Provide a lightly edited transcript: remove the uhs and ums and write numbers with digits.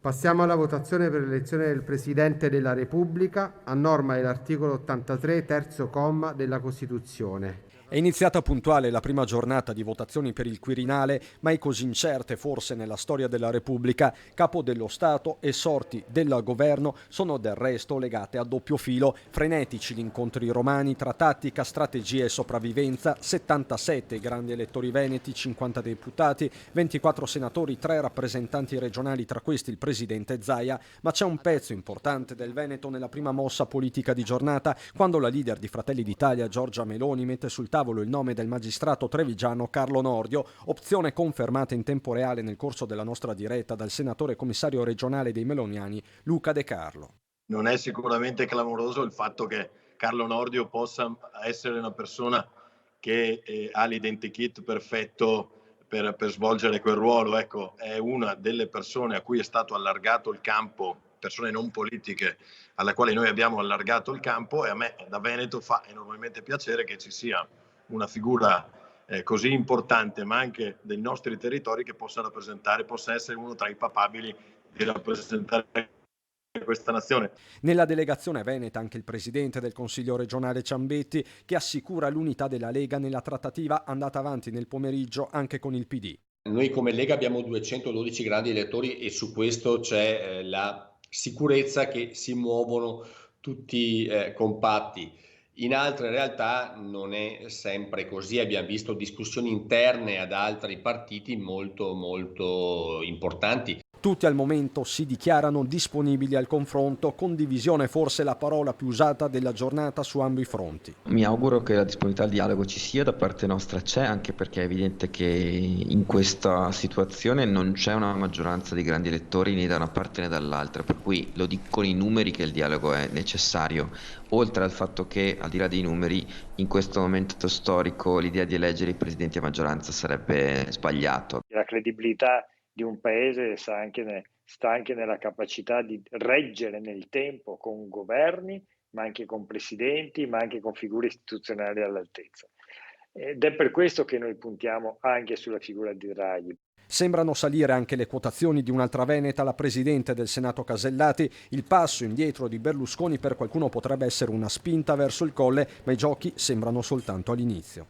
Passiamo alla votazione per l'elezione del Presidente della Repubblica, a norma dell'articolo 83, terzo comma della Costituzione. È iniziata puntuale la prima giornata di votazioni per il Quirinale, mai così incerte forse nella storia della Repubblica. Capo dello Stato e sorti del governo sono del resto legate a doppio filo. Frenetici gli incontri romani tra tattica, strategia e sopravvivenza. 77 grandi elettori veneti, 50 deputati, 24 senatori, 3 rappresentanti regionali, tra questi il presidente Zaia. Ma c'è un pezzo importante del Veneto nella prima mossa politica di giornata, quando la leader di Fratelli d'Italia, Giorgia Meloni, mette sul tavolo il nome del magistrato trevigiano Carlo Nordio, opzione confermata in tempo reale nel corso della nostra diretta dal senatore commissario regionale dei Meloniani Luca De Carlo. Non è sicuramente clamoroso il fatto che Carlo Nordio possa essere una persona che ha l'identikit perfetto per svolgere quel ruolo. Ecco, è una delle persone a cui è stato allargato il campo, persone non politiche alla quale noi abbiamo allargato il campo, e a me da Veneto fa enormemente piacere che ci sia una figura così importante, ma anche dei nostri territori, che possa essere uno tra i papabili di rappresentare questa nazione. Nella delegazione veneta anche il presidente del Consiglio regionale Ciambetti, che assicura l'unità della Lega nella trattativa andata avanti nel pomeriggio anche con il PD. Noi come Lega abbiamo 212 grandi elettori e su questo c'è la sicurezza che si muovono tutti compatti. In altre realtà non è sempre così, abbiamo visto discussioni interne ad altri partiti molto importanti. Tutti al momento si dichiarano disponibili al confronto, condivisione forse la parola più usata della giornata su ambi i fronti. Mi auguro che la disponibilità al dialogo ci sia, da parte nostra c'è, anche perché è evidente che in questa situazione non c'è una maggioranza di grandi elettori né da una parte né dall'altra, per cui lo dicono i numeri che il dialogo è necessario, oltre al fatto che, al di là dei numeri, in questo momento storico l'idea di eleggere i presidenti a maggioranza sarebbe sbagliato. La credibilità di un paese sta anche nella capacità di reggere nel tempo con governi, ma anche con presidenti, ma anche con figure istituzionali all'altezza. Ed è per questo che noi puntiamo anche sulla figura di Draghi. Sembrano salire anche le quotazioni di un'altra veneta, la presidente del Senato Casellati. Il passo indietro di Berlusconi per qualcuno potrebbe essere una spinta verso il colle, ma i giochi sembrano soltanto all'inizio.